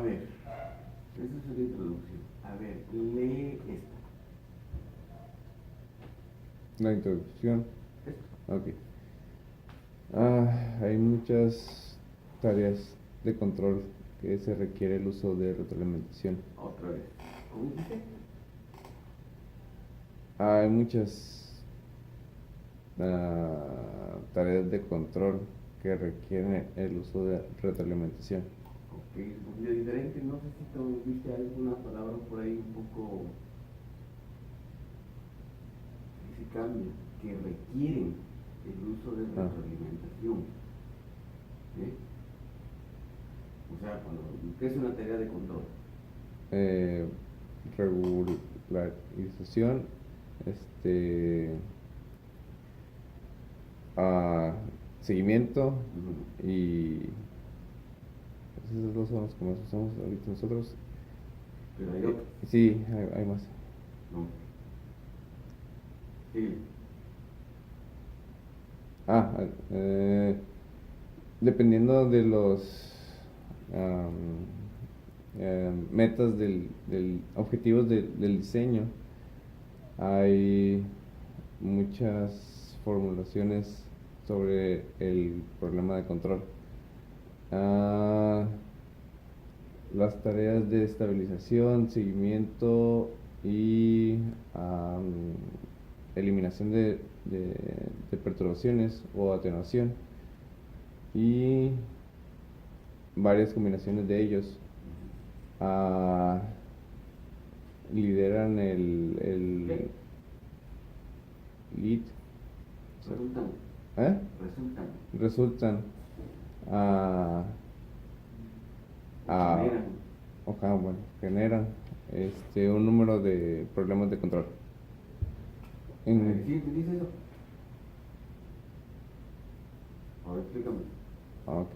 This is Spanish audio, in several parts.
A ver, esa es una introducción. A ver, lee esta. La introducción. Esta. Ok. Hay muchas tareas de control que se requiere el uso de retroalimentación. Otra vez. ¿Cómo dice? Hay muchas tareas de control que requieren el uso de retroalimentación. Ok, es un poquito diferente. No sé si tú viste alguna palabra por ahí un poco que se cambia, que requieren el uso de retroalimentación. ¿Eh? O sea, ¿qué es una tarea de control? Regularización, seguimiento y esos dos son los que más usamos ahorita nosotros. Pero hay otros. Sí, hay más. No. Sí. Dependiendo de los metas del objetivos del diseño, hay muchas formulaciones sobre el problema de control. Las tareas de estabilización, seguimiento y eliminación de perturbaciones o atenuación y varias combinaciones de ellos lideran el lead. Resultan generan un número de problemas de control. ¿Sí dice eso? A ver, explícame. Ok.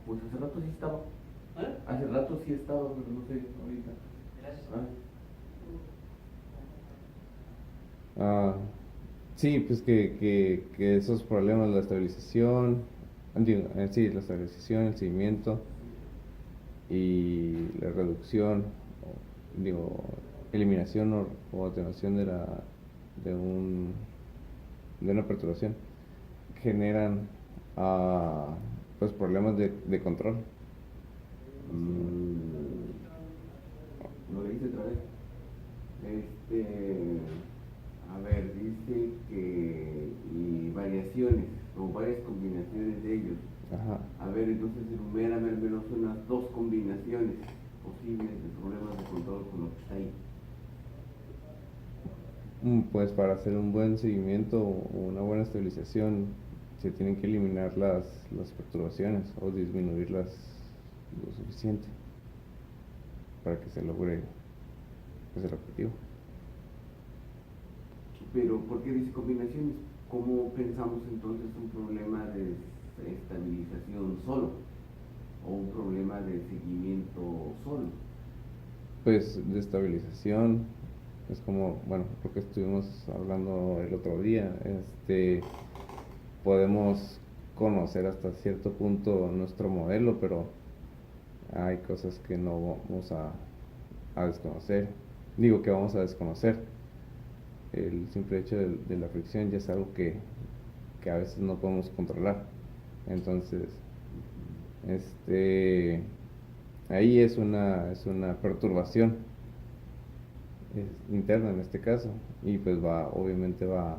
Pues hace rato sí estaba. Hace rato sí estaba, pero no sé ahorita. Sí, pues que esos problemas, la estabilización, sí, la estabilización, el seguimiento y la reducción, eliminación o atenuación de una perturbación generan pues problemas de control. Lo hice otra vez. A ver, dice que y variaciones o varias combinaciones de ellos. Ajá. A ver, entonces enumérame al menos unas 2 combinaciones posibles de problemas de control con lo que está ahí. Pues para hacer un buen seguimiento o una buena estabilización se tienen que eliminar las perturbaciones o disminuirlas lo suficiente para que se logre pues, el objetivo. Pero ¿por qué dice combinaciones? ¿Cómo pensamos entonces un problema de estabilización solo o un problema de seguimiento solo? Pues de estabilización es como, bueno, lo que estuvimos hablando el otro día, podemos conocer hasta cierto punto nuestro modelo, pero hay cosas que no vamos a desconocer. Digo que vamos a desconocer. El simple hecho de la fricción ya es algo que a veces no podemos controlar. Entonces, ahí es una perturbación interna en este caso y pues obviamente va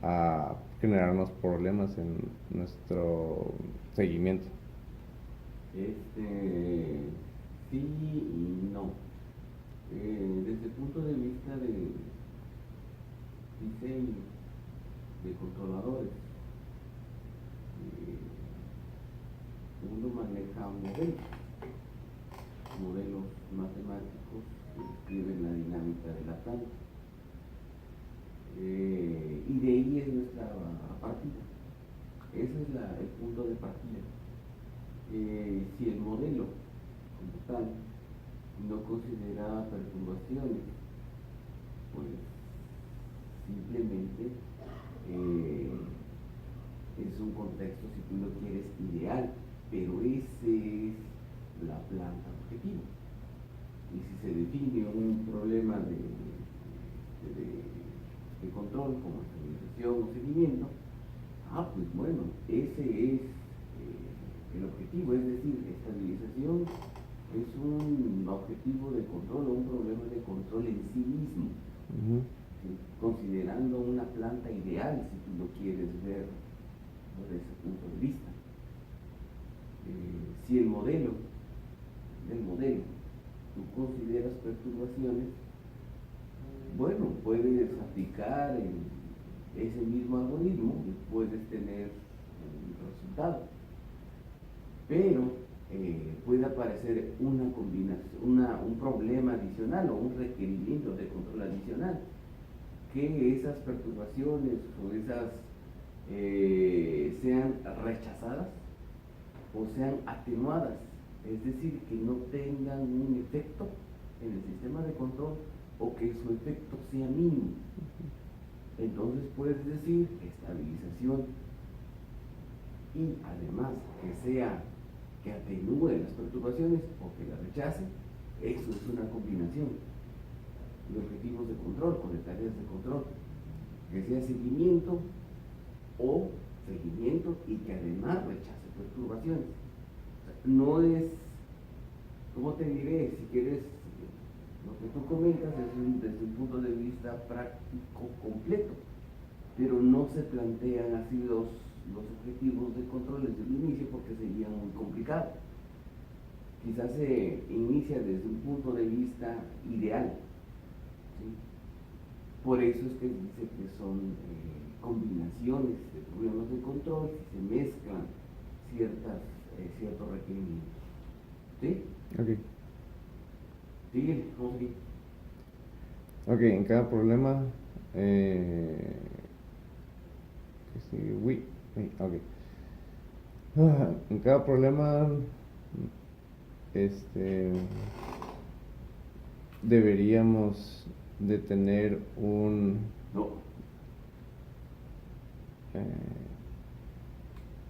a generarnos problemas en nuestro seguimiento. Sí y no. Desde el punto de vista de diseño de controladores, uno maneja modelos matemáticos que describen la dinámica de la planta. Y de ahí es nuestra partida. Ese es el punto de partida. Si el modelo como tal no considera perturbaciones, pues simplemente es un contexto, si tú lo quieres, ideal pero ese es la planta objetivo. Y si se define un problema de control como estabilización o seguimiento, pues bueno, ese es el objetivo, es decir, estabilización es un objetivo de control o un problema de control en sí mismo, ¿sí? Considerando una planta ideal, si tú lo quieres ver desde ese punto de vista. Si el modelo, tú consideras perturbaciones, bueno, puedes aplicar ese mismo algoritmo y puedes tener un resultado. Pero puede aparecer una combinación, un problema adicional o un requerimiento de control adicional, que esas perturbaciones o esas sean rechazadas o sean atenuadas, es decir, que no tengan un efecto en el sistema de control o que su efecto sea mínimo. Entonces puedes decir estabilización y además que atenúe las perturbaciones o que las rechace. Eso es una combinación de objetivos de control o de tareas de control, que sea seguimiento y que además rechace perturbaciones. O sea, no es, ¿cómo te diré? Si quieres, lo que tú comentas es desde un punto de vista práctico completo, pero no se plantean así los objetivos de control desde el inicio porque sería muy complicado. Quizás se inicia desde un punto de vista ideal, ¿sí? Por eso es que dice que son combinaciones de problemas de control si se mezclan ciertos requerimientos. ¿Sí? Ok. Sigue, vamos aquí. Ok, en cada problema. Ok. En cada problema. Deberíamos de tener un. No.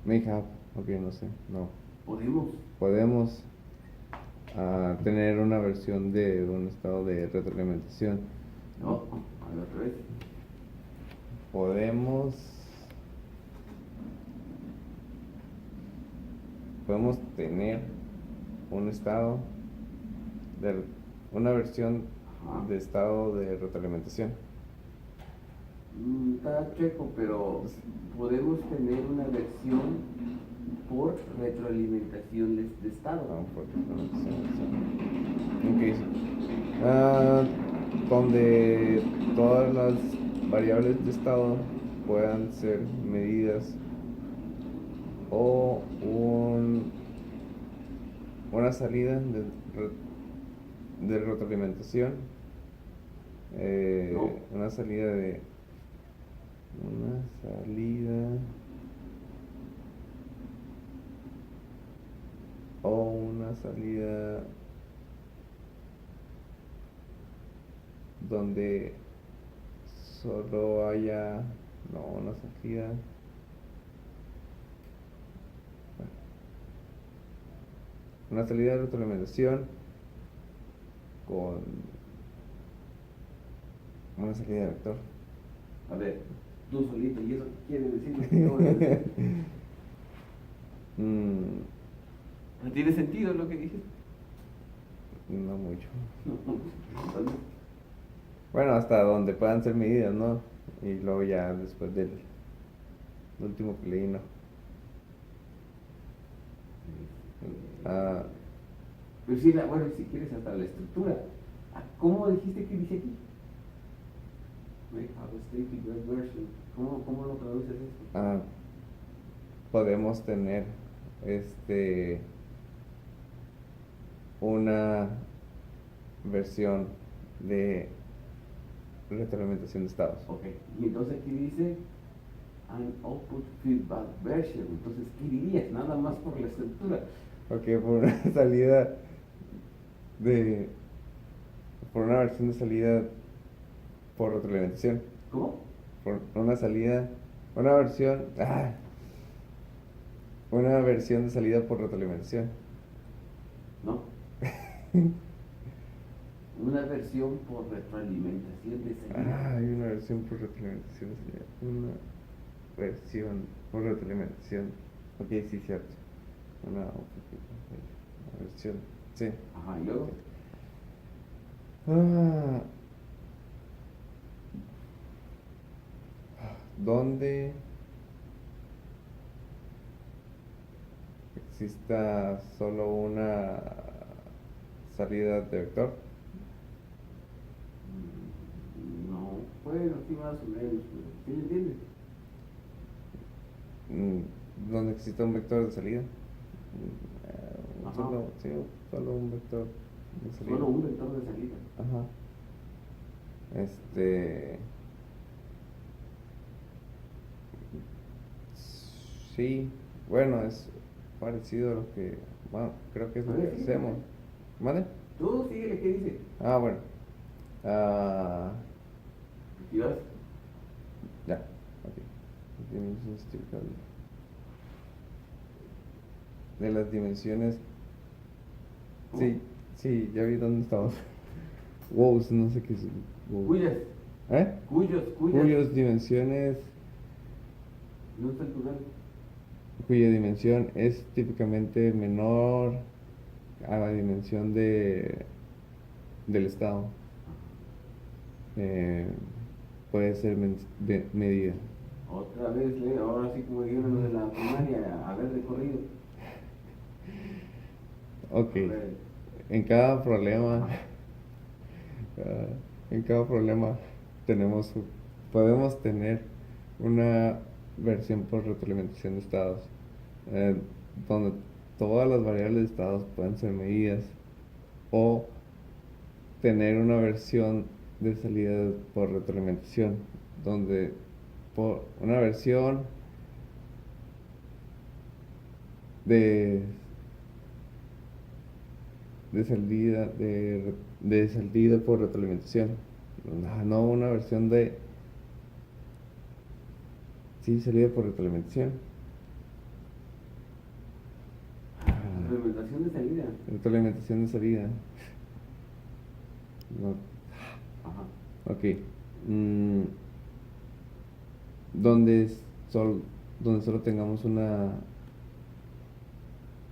Make up. Ok, no sé. No. Podemos tener una versión de un estado de retroalimentación. No, a ver, otra vez. Podemos tener un estado una versión de estado de retroalimentación. Está checo, pero podemos tener una versión por retroalimentación de estado. Por retroalimentación. Ok. Donde todas las variables de estado puedan ser medidas o una salida de retroalimentación, No. una salida donde solo haya una salida. Una salida de retroalimentación con una salida de vector. A ver, tú solito, ¿y eso qué quiere decir lo que acabo de decir? ¿No tiene sentido lo que dijiste? No mucho. Entonces, Bueno, hasta donde puedan ser medidas, ¿no? Y luego ya después del último que leí, ¿no? pero sí, bueno, si quieres hasta la estructura. ¿Cómo dijiste que dice aquí? ¿Cómo lo traduces esto? Podemos tener una versión de retroalimentación de estados. Ok, y entonces aquí dice an output feedback version. Entonces, ¿qué dirías? Nada más por la estructura. Ok, por una salida por una versión de salida por retroalimentación. ¿Cómo? Por una versión. Una versión de salida por retroalimentación. ¿no? Una versión por retroalimentación de salida. Ah, hay una versión por retroalimentación de salida. Una versión por retroalimentación. Ok, sí, cierto. Una versión. Sí. Ajá, y luego. Ah, donde exista solo una salida de vector. No, bueno, sí más o menos, pero ¿sí me entiendes? Donde exista un vector de salida. Ajá. Sí, solo un vector de salida. Solo un vector de salida. Ajá. Sí, bueno, es parecido a lo que, bueno, creo que es A lo ver, que sí, hacemos. ¿Vale? tú síguele, ¿qué dice? Ah, bueno. Ah, Aquí vas. ya, ok. Dimensiones típicas de las dimensiones. ¿Cómo? Sí, sí, ya vi dónde estamos. Wow, no sé qué es. Wow. Cuyas. ¿Eh? Cuyas. Cuyas dimensiones, No está el plural. cuya dimensión es típicamente menor a la dimensión del estado. Puede ser medida. Otra vez, ahora sí como dijeron los de la primaria, a ver de corrido. Ok. A ver. En cada problema, en cada problema podemos tener una versión por retroalimentación de estados, donde todas las variables de estados pueden ser medidas, o tener una versión de salida por retroalimentación, donde por una versión de de salida por retroalimentación. No una versión de, sí, salida por retroalimentación. Retroalimentación de salida. Retroalimentación de salida. No. Ajá. Ok. Mm, donde donde solo tengamos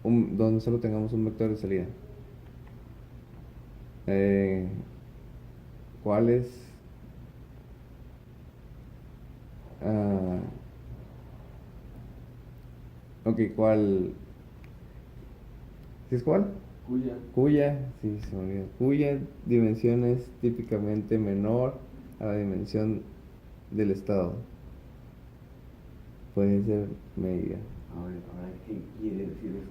donde solo tengamos un vector de salida. ¿Cuál es? Ah, ok, ¿cuál? ¿Sí es cuál? Cuya. Sí, se me olvidó. Cuya dimensión es típicamente menor a la dimensión del estado. Puede ser medida. A ver, ¿qué quiere decir eso?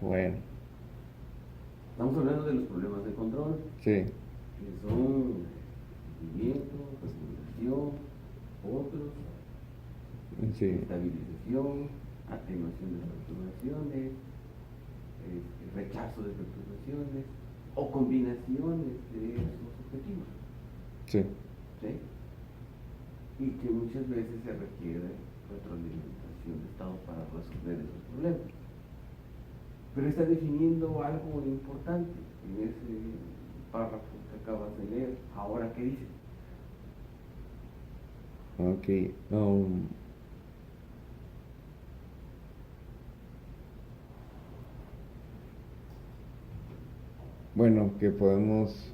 Bueno, Estamos hablando de los problemas de control, sí, que son rendimiento, regulación, otros, sí, estabilización, atenuación de perturbaciones, rechazo de perturbaciones o combinaciones de esos objetivos. sí. ¿Sí? Y que muchas veces se requiere retroalimentación de estado para resolver esos problemas. Pero está definiendo algo importante en ese párrafo que acabas de leer. Ahora, ¿qué dice? Ok. Bueno, que podemos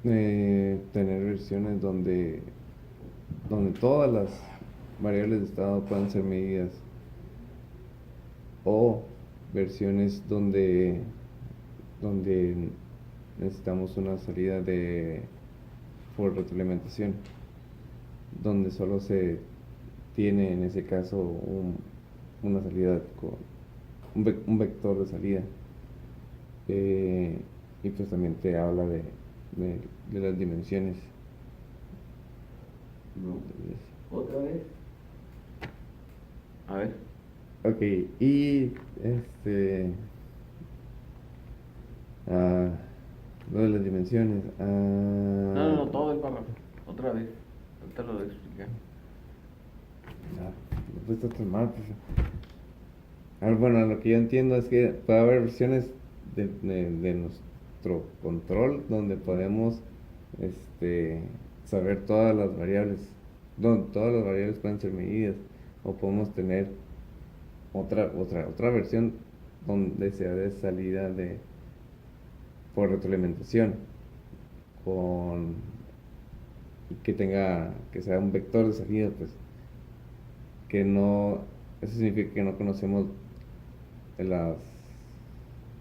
tener versiones donde todas las variables de estado puedan ser medidas, o versiones donde necesitamos una salida por retroalimentación, donde solo se tiene en ese caso una salida con un vector de salida. Y pues también te habla de las dimensiones. No. ¿Otra vez? A ver. Ok, y lo de las dimensiones. No, todo el párrafo. Otra vez. Trátalo de explicar. No está tan mal, pues. A ver, bueno, lo que yo entiendo es que puede haber versiones de nuestro control donde podemos saber todas las variables, donde todas las variables pueden ser medidas, o podemos tener otra versión donde sea de salida por retroalimentación, con que sea un vector de salida, pues, que no, eso significa que no conocemos las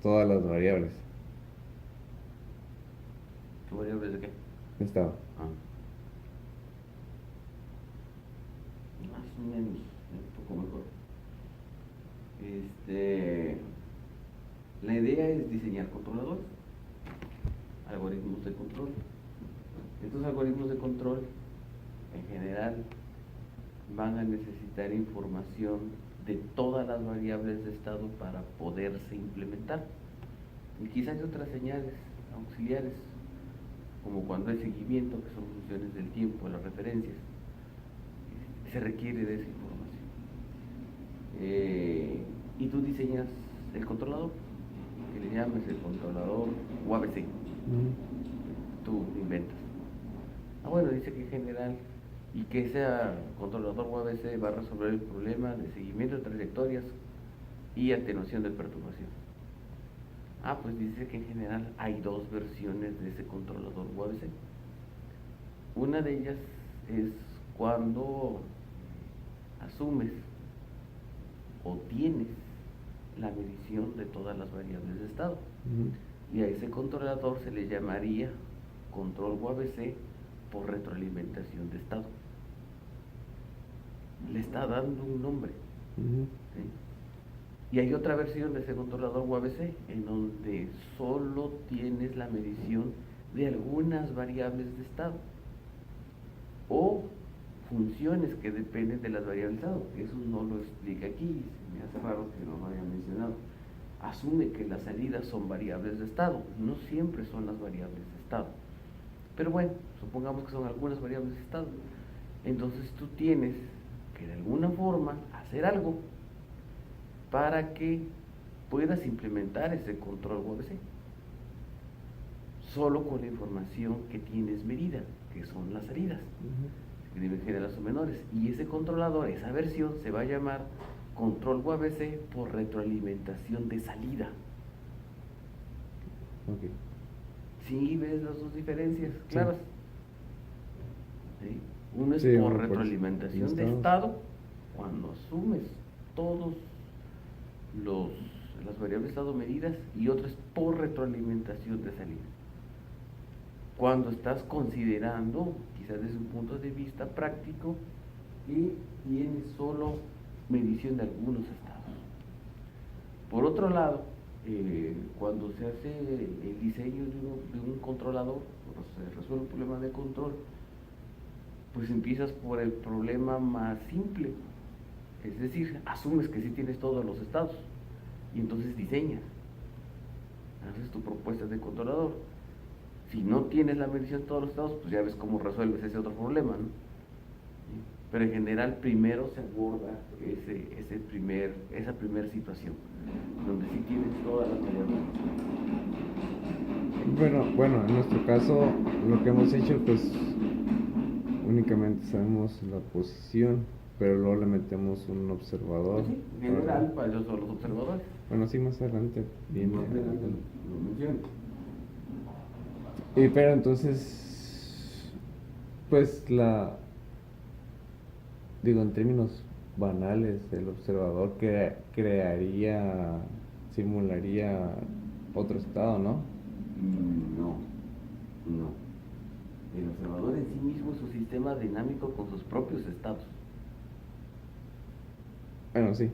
todas las variables. ¿Qué variables de qué? Estado. Más o menos, un poco mejor. La idea es diseñar controladores, algoritmos de control. Estos algoritmos de control, en general, van a necesitar información de todas las variables de estado para poderse implementar. Y quizás otras señales auxiliares, como cuando hay seguimiento, que son funciones del tiempo, las referencias, se requiere de esa información. Y tú diseñas el controlador, que le llames el controlador UABC. Tú inventas. Bueno, dice que en general, y que ese controlador UABC va a resolver el problema de seguimiento de trayectorias y atenuación de perturbación. Pues dice que en general hay dos versiones de ese controlador UABC. Una de ellas es cuando asumes o tienes la medición de todas las variables de estado. Y a ese controlador se le llamaría control UABC por retroalimentación de estado. Le está dando un nombre. ¿Sí? Y hay otra versión de ese controlador UABC en donde solo tienes la medición de algunas variables de estado o funciones que dependen de las variables de estado. Eso no lo explica aquí, se me hace raro que no lo haya mencionado. Asume que las salidas son variables de estado, no siempre son las variables de estado. Pero bueno, supongamos que son algunas variables de estado. Entonces tú tienes que de alguna forma hacer algo para que puedas implementar ese control UABC solo con la información que tienes medida, que son las salidas, que deben generar o menores. Y ese controlador, esa versión, se va a llamar control UABC por retroalimentación de salida. ¿Sí ves las dos diferencias claras? ¿Sí? Uno es por retroalimentación de estado, cuando asumes todos las variables de estado medidas, y otro es por retroalimentación de salida, cuando estás considerando, quizás desde un punto de vista práctico, que tienes solo medición de algunos estados. Por otro lado, cuando se hace el diseño de un controlador, o se resuelve un problema de control, pues empiezas por el problema más simple, es decir, asumes que sí tienes todos los estados y entonces diseñas, haces tu propuesta de controlador. Si no tienes la medición de todos los estados, pues ya ves cómo resuelves ese otro problema, ¿no? Pero en general primero se aborda esa primera situación, donde sí tienes todas las variables. Bueno, en nuestro caso lo que hemos hecho, pues únicamente sabemos la posición, pero luego le metemos un observador. Sí, en general, para eso son los observadores. Bueno, sí, más adelante viene. Más adelante lo menciono. Pero entonces, pues en términos banales, el observador simularía otro estado, ¿no? No. El observador en sí mismo es un sistema dinámico con sus propios estados. Bueno, sí,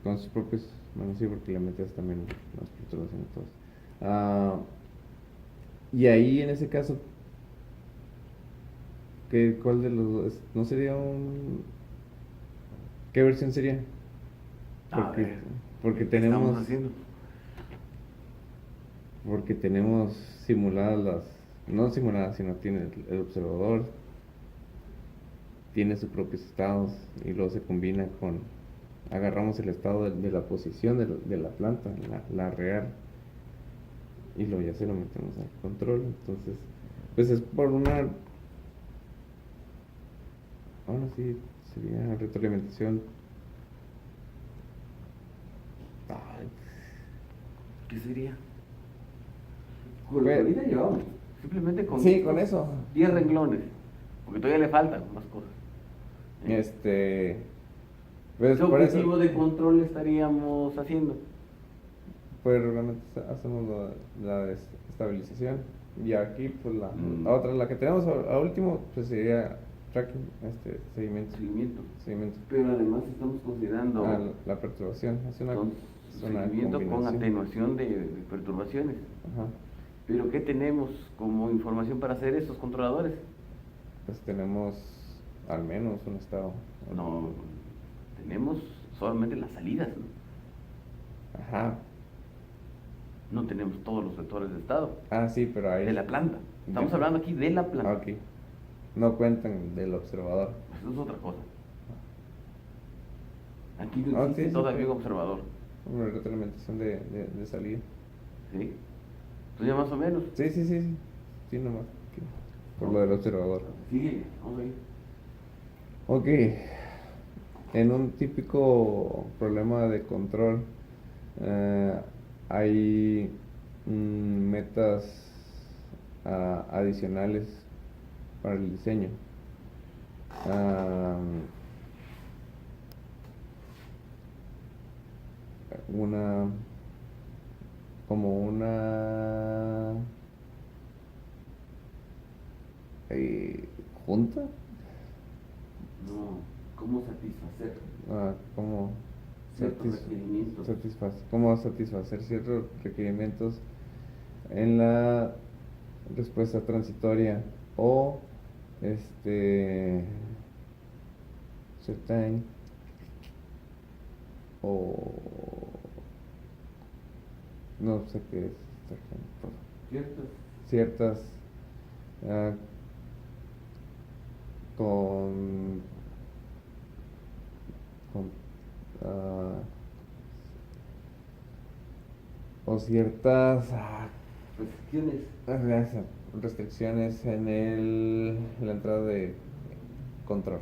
con sus propios, bueno, sí, porque le metes también las perturbaciones y todo. Y ahí en ese caso, ¿cuál de los dos? ¿No sería ¿Qué versión sería? Porque ¿qué estamos haciendo? Porque tenemos simuladas no simuladas, sino tiene el observador, tiene sus propios estados y luego se combina con, agarramos el estado de la posición de la planta, la real, y luego ya se lo metemos al control. Entonces, pues es por una, ahora sí, sería retroalimentación. Ay, ¿Qué sería? Con lo que Pues- ahorita llevamos, simplemente con, sí, con eso. 10 renglones, porque todavía le faltan más cosas. Pues ¿Qué por eso, objetivo de control estaríamos haciendo? pues realmente hacemos la estabilización. Y aquí, pues la otra, la que tenemos a último, pues sería tracking, seguimiento. Seguimiento. Pero además estamos considerando La perturbación, es una seguimiento con combinación. atenuación de perturbaciones. Ajá. Pero ¿qué tenemos como información para hacer estos controladores? Pues tenemos al menos un estado. No, tenemos solamente las salidas, ¿no? Ajá. No tenemos todos los vectores de estado Ah, sí, pero ahí. de la planta. Estamos hablando aquí de la planta. Ah, ok. No cuentan del observador. Eso es otra cosa. Aquí no Ah, existe sí, sí, todavía pero- un observador. Una retroalimentación de salida. ¿Sí? Entonces ya más o menos. Sí, sí, sí, sí. Sí, nomás. Por lo del observador. Sigue, vamos a ir. Ok. En un típico problema de control, hay metas adicionales para el diseño. Una como una junta, No, ¿cómo satisfacer como ciertos requerimientos? cómo satisfacer ciertos requerimientos en la respuesta transitoria o certain o no sé qué es certain, ¿Ciertos? ciertas ah, con ah, o ciertas restricciones en la entrada de control.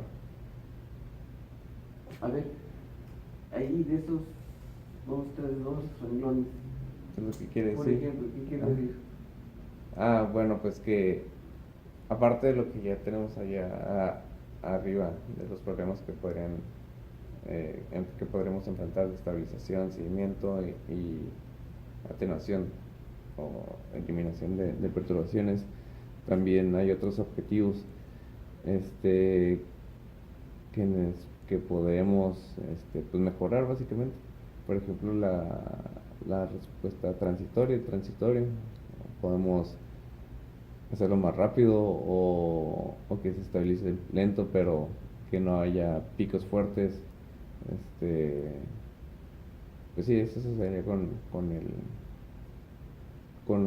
A ver, ahí de esos dos renglones, ¿Qué es lo que quiere por decir? ejemplo, ¿qué quiere Ah. decir? Bueno, pues que aparte de lo que ya tenemos allá arriba, de los problemas que que podremos enfrentar de estabilización, seguimiento y atenuación o eliminación de perturbaciones, también hay otros objetivos que, que podemos pues mejorar básicamente. Por ejemplo, la respuesta transitoria, podemos hacerlo más rápido o que se estabilice lento, pero que no haya picos fuertes. Pues sí, eso sería con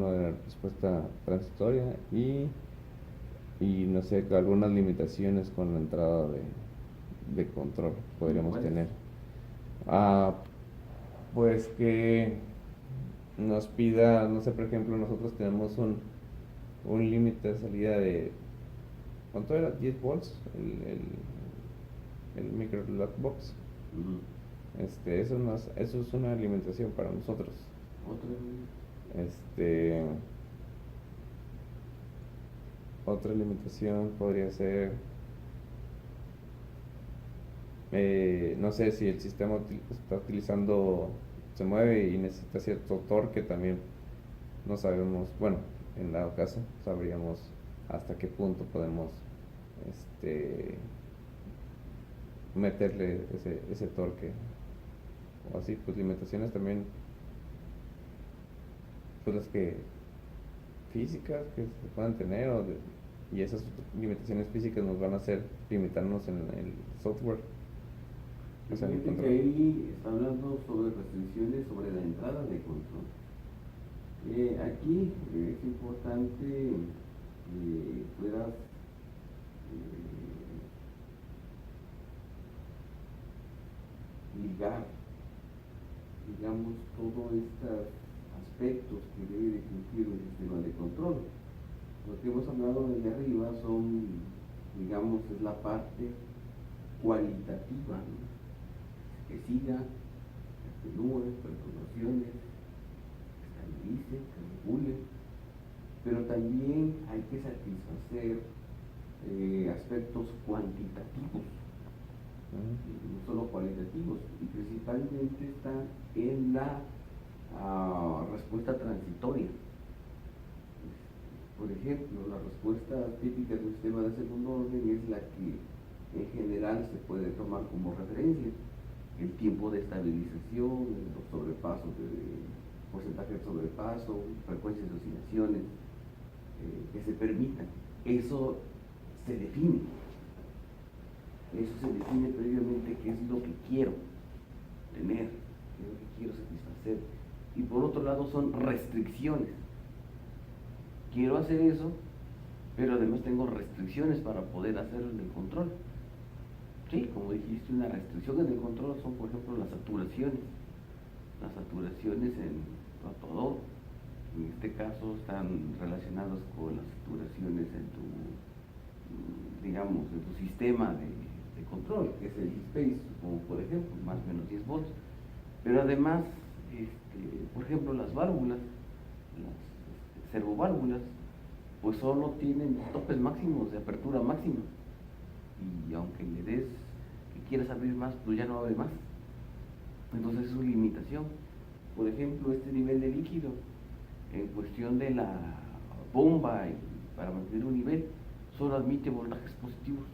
lo de la respuesta transitoria y no sé, algunas limitaciones con la entrada de control podríamos ¿Cuáles? tener. Pues que nos pida, no sé, por ejemplo, nosotros tenemos un límite de salida de, ¿cuánto era? 10 volts, el micro lock box. Ujú. Eso es una alimentación para nosotros. Otra limitación podría ser, no sé, si el sistema está utilizando, se mueve y necesita cierto torque, también no sabemos, bueno, en dado caso, sabríamos hasta qué punto podemos meterle ese torque. O así, pues limitaciones también, pues las que físicas que se puedan tener y esas limitaciones físicas nos van a hacer limitarnos en el software. O sea, en el Fíjate que control. ahí está hablando sobre restricciones sobre la entrada de control. Aquí es importante que puedas ligar, digamos, todos estos aspectos que debe de cumplir el sistema de control. Lo que hemos hablado desde arriba son, digamos, es la parte cualitativa, ¿no? Que siga, que atenúe perturbaciones, que estabilice, que regule, pero también hay que satisfacer aspectos cuantitativos, no solo cualitativos, y principalmente está en la respuesta transitoria. Por ejemplo, la respuesta típica de un sistema de segundo orden es la que en general se puede tomar como referencia: el tiempo de estabilización, los sobrepasos de porcentaje de sobrepaso, frecuencias de oscilaciones que se permitan. Eso se define previamente qué es lo que quiero tener, qué es lo que quiero satisfacer. Y por otro lado son restricciones. Quiero hacer eso, pero además tengo restricciones para poder hacerlo en el control. Sí, como dijiste, una restricción en el control son, por ejemplo, las saturaciones. Las saturaciones en tu actuador, en este caso, están relacionadas con las saturaciones en tu, digamos, en tu sistema de control, que es el G-Space, como por ejemplo, más o menos 10 volts. Pero además, por ejemplo, las válvulas, las servoválvulas, pues solo tienen topes máximos de apertura máxima, y aunque le des que quieras abrir más, pues ya no abre más. Entonces es su limitación. Por ejemplo, este nivel de líquido, en cuestión de la bomba, y para mantener un nivel, solo admite voltajes positivos,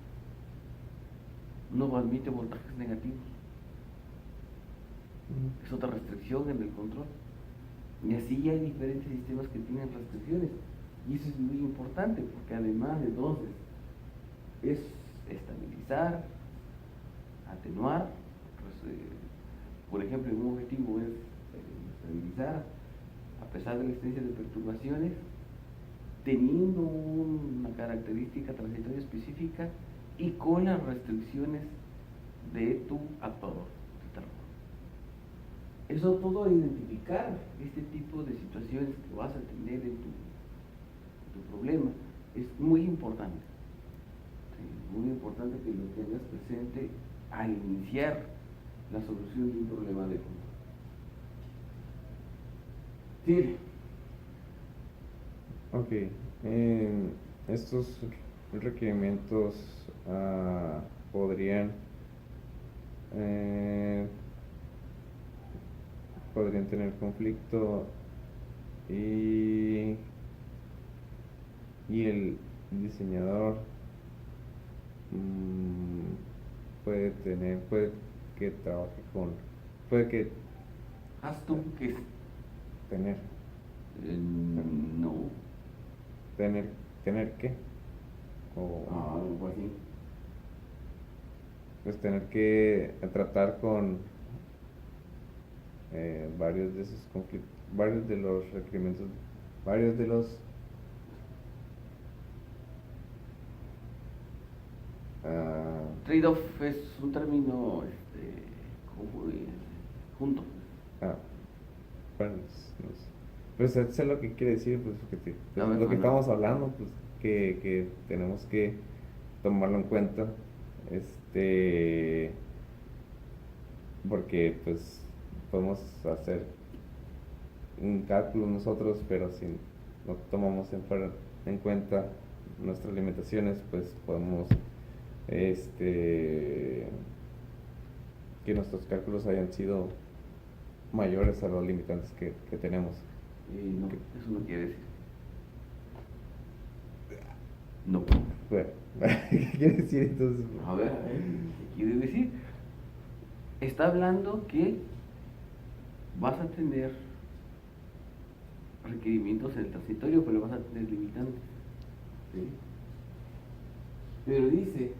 no admite voltajes negativos. Es otra restricción en el control. Y así hay diferentes sistemas que tienen restricciones, y eso es muy importante, porque además, entonces, es estabilizar, atenuar. Pues, por ejemplo, un objetivo es estabilizar a pesar de la existencia de perturbaciones, teniendo una característica transitoria específica y con las restricciones de tu actuador. Eso todo, identificar este tipo de situaciones que vas a tener en tu problema, es muy importante. Sí, muy importante que lo tengas presente al iniciar la solución de un problema de control. Sí. Ok. Estos requerimientos podrían tener conflicto, y el diseñador puede que trabaje puede que ¿Has tú que tener no? ¿Tener qué? O Algo así. pues tener que tratar con varios de esos conflictos, varios de los requerimientos, varios de los Trade-off es un término junto. bueno, pues sé lo que quiere decir, pues, A ver, lo que ajá. estamos hablando, pues que tenemos que tomarlo en cuenta, porque pues podemos hacer un cálculo nosotros, pero si no tomamos en cuenta nuestras limitaciones, pues podemos que nuestros cálculos hayan sido mayores a los limitantes que tenemos. No, eso no quiere decir. No. Bueno, ¿qué quiere decir entonces? A ver, ¿qué quiere decir? Está hablando que vas a tener requerimientos en el transitorio, pero vas a tener limitantes. ¿Sí? Pero dice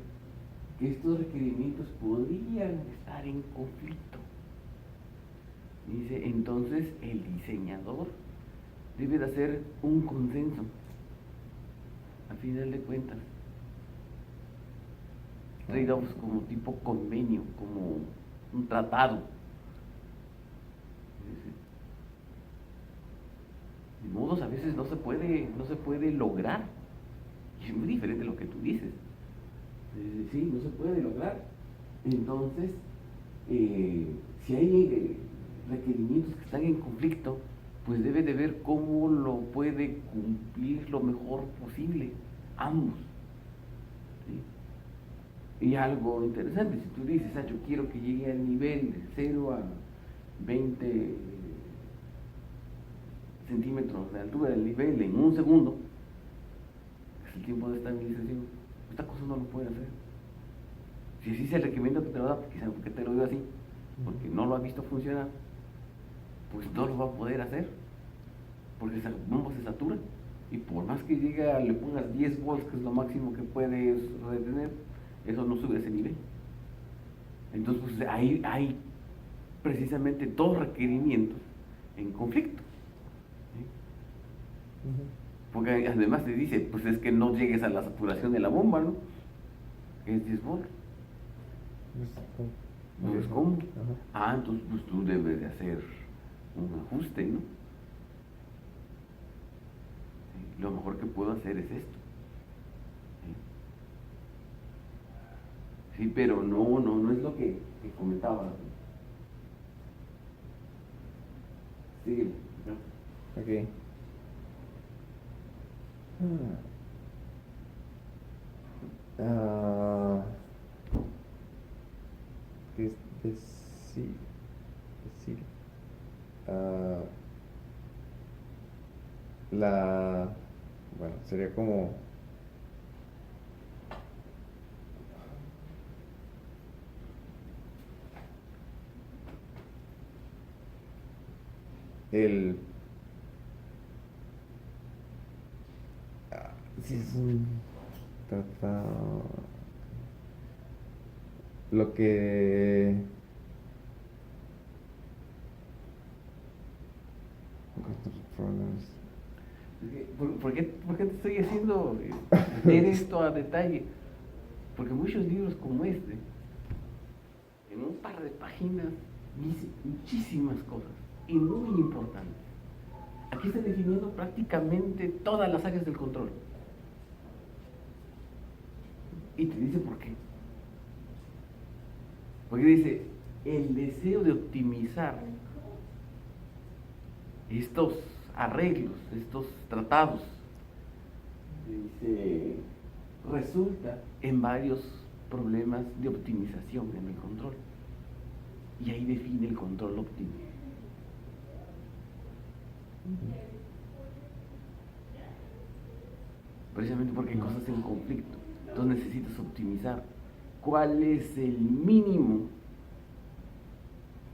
que estos requerimientos podrían estar en conflicto. Dice, entonces el diseñador debe de hacer un consenso, a final de cuentas. Trade-offs como tipo convenio, como un tratado. De modos a veces no se puede lograr. Y es muy diferente a lo que tú dices. Sí, no se puede lograr. Entonces, si hay requerimientos que están en conflicto, pues debe de ver cómo lo puede cumplir lo mejor posible, ambos. ¿Sí? Y algo interesante, si tú dices, yo quiero que llegue al nivel de 0 a 20 centímetros de altura del nivel en un segundo, es el tiempo de estabilización, esta cosa no lo puede hacer. Si así es el requerimiento que te lo da, quizás porque te lo dio así, porque no lo ha visto funcionar, pues no lo va a poder hacer, porque esa bomba se satura, y por más que le pongas 10 volts, que es lo máximo que puedes retener, eso no sube a ese nivel. Entonces, pues, hay precisamente dos requerimientos en conflicto. ¿Sí? Porque además te dice, pues es que no llegues a la saturación de la bomba, ¿no? Es 10 volts. No es cómo. Entonces pues tú debes de hacer un ajuste, ¿no? ¿Sí? Lo mejor que puedo hacer es esto. ¿Sí? Sí, pero no es lo que comentaba. Síguele. Ok. Decir, bueno, sería como el si es un tratado, lo que ¿Por qué te estoy haciendo leer esto a detalle? Porque muchos libros como este, en un par de páginas, dice muchísimas cosas y muy importantes. Aquí está definiendo prácticamente todas las áreas del control. Y te dice por qué. Porque dice, el deseo de optimizar estos arreglos, estos tratados, dice, resulta en varios problemas de optimización en el control. Y ahí define el control óptimo. Precisamente porque hay cosas en conflicto. Entonces necesitas optimizar. ¿Cuál es el mínimo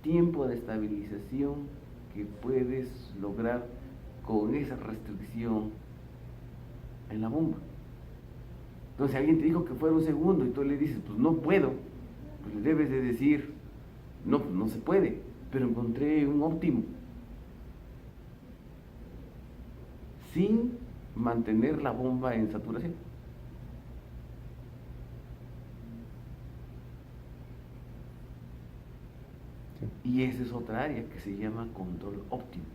tiempo de estabilización que puedes lograr con esa restricción en la bomba? Entonces, si alguien te dijo que fuera un segundo y tú le dices, pues no puedo, pues le debes de decir, no, pues no se puede, pero encontré un óptimo. Sin mantener la bomba en saturación. Sí. Y esa es otra área que se llama control óptimo.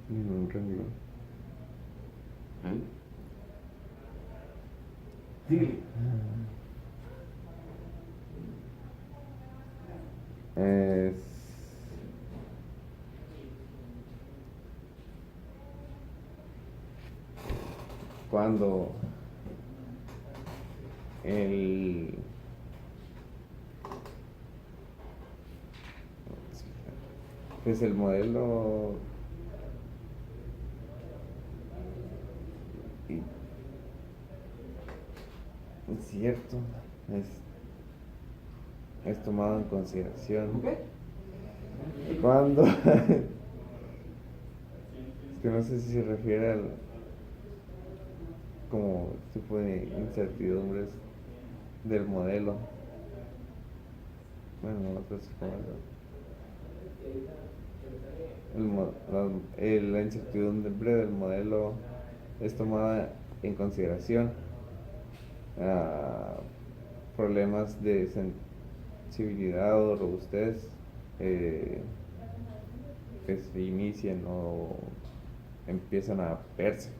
Un renglón. Sigue. Es cuando pues el modelo es cierto, es tomado en consideración. ¿Okay? Cuando es que no sé si se refiere al como tipo de incertidumbres del modelo. Bueno, no sé si la incertidumbre del modelo es tomada en consideración problemas de sensibilidad o robustez que se inician o empiezan a verse.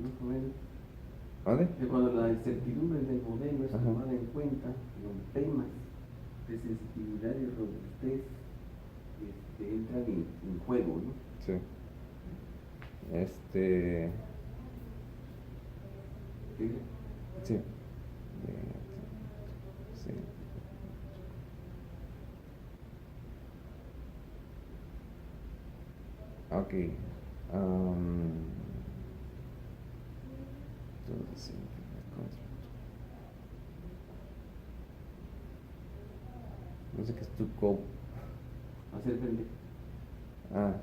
Más o menos. ¿Vale? Que cuando la incertidumbre del modelo es Ajá. tomada en cuenta, los temas de sensibilidad y robustez entran en juego, ¿no? Sí. ¿Sí? Sí. Sí. Ok. Entonces, no sé qué es tu cope. Hacer frente. Ah.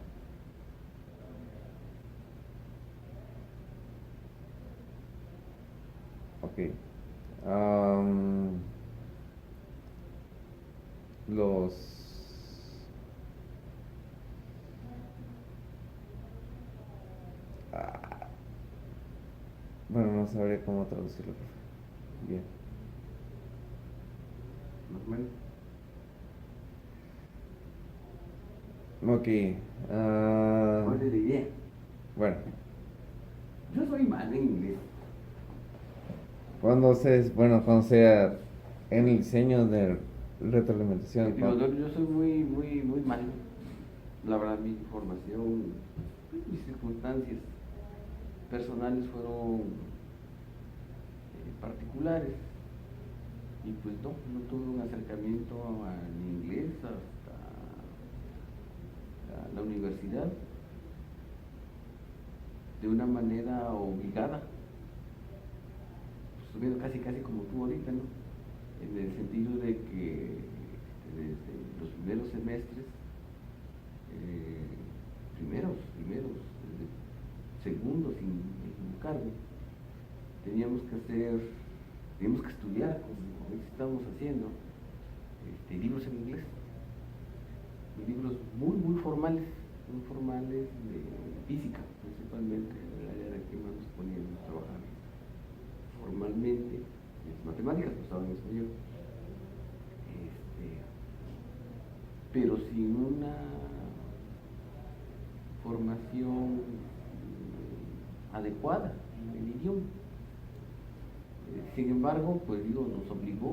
Ok. Los... Ah, bueno, no sabría cómo traducirlo. Bien. Más o menos. Ok. ¿Cuál es la idea? Bueno, Yo soy malo en inglés. cuando sea en el diseño de retroalimentación. Digo, yo soy muy malo. La verdad, mi formación, mis circunstancias personales fueron particulares. Y pues no tuve un acercamiento al inglés hasta la universidad de una manera obligada, pues, estuviendo casi como tú ahorita, ¿no? En el sentido de que desde los primeros semestres, desde segundos sin equivocarme, teníamos que estudiar, como estábamos haciendo, libros en inglés, libros muy formales, de física, principalmente, en el área de que más nos poníamos a trabajar formalmente, las matemáticas pues estaban en español, pero sin una formación adecuada en el idioma. Sin embargo, pues digo, nos obligó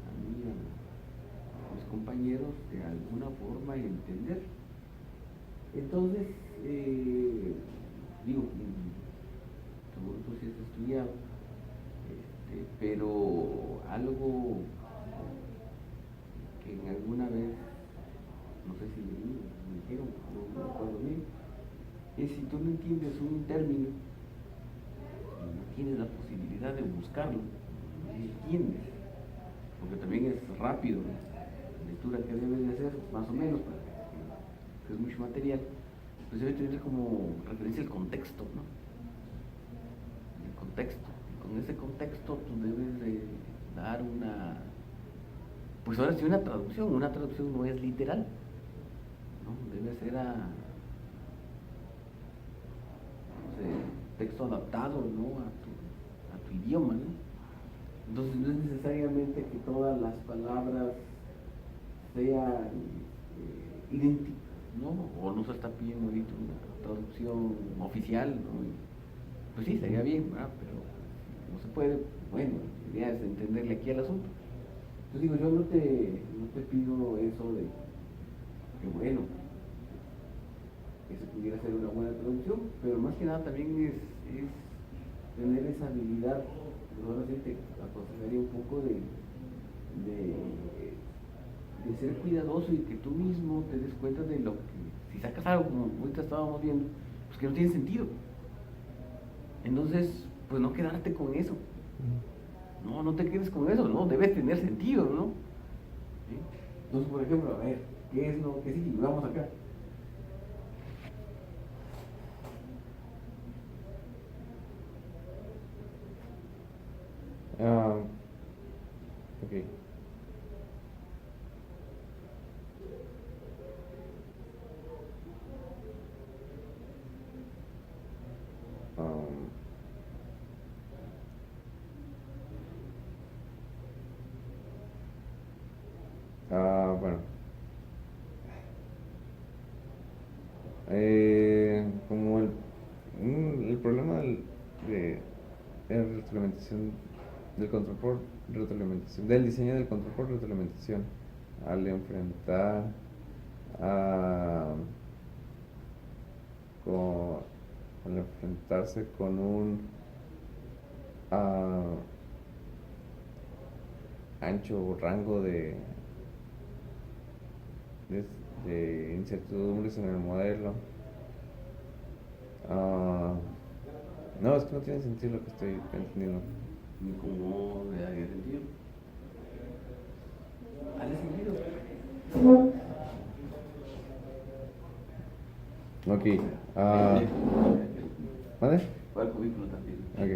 a mí, a mis compañeros, de alguna forma a entender. Entonces, digo, seguro tú sí has estudiado, pero algo que en alguna vez, no sé si me dijeron, no me acuerdo bien, es si tú no entiendes un término, no tienes la posibilidad de buscarlo, no entiendes, porque también es rápido, ¿no? La lectura que debes de hacer, más o menos, que es mucho material, pues debe tener como referencia el contexto, ¿no? El contexto. Y con ese contexto tú debes de dar pues ahora sí una traducción no es literal, ¿no? Debe ser no sé, texto adaptado, ¿no? A tu idioma, ¿no? Entonces no es necesariamente que todas las palabras sean idénticas, ¿no? O no se está pidiendo ahorita una traducción oficial, ¿no? Pues sí, sería bien, ¿verdad? Pero si no se puede, bueno, la idea es entenderle aquí al asunto. Entonces digo, yo no te pido eso de que bueno, que se pudiera hacer una buena traducción, pero más que nada también es tener esa habilidad. Ahora sí te aconsejaría un poco de ser cuidadoso y que tú mismo te des cuenta de lo que, si sacas algo como ahorita estábamos viendo, pues que no tiene sentido. Entonces, pues no quedarte con eso. No te quedes con eso, ¿no? Debe tener sentido, ¿no? ¿Sí? Entonces, por ejemplo, a ver, ¿qué es lo que sí? Vamos acá. Ok. Um, Bueno. Como el problema de la retroalimentación, del control por retroalimentación, del diseño del control por retroalimentación, al enfrentar a, al enfrentarse con un ancho rango de incertidumbres en el modelo. No, es que no tiene sentido lo que estoy entendiendo. Ni cómo le haría sentido. ¿Hace sentido? Ok. ¿Vale? ¿Cuál cubículo también? Ok.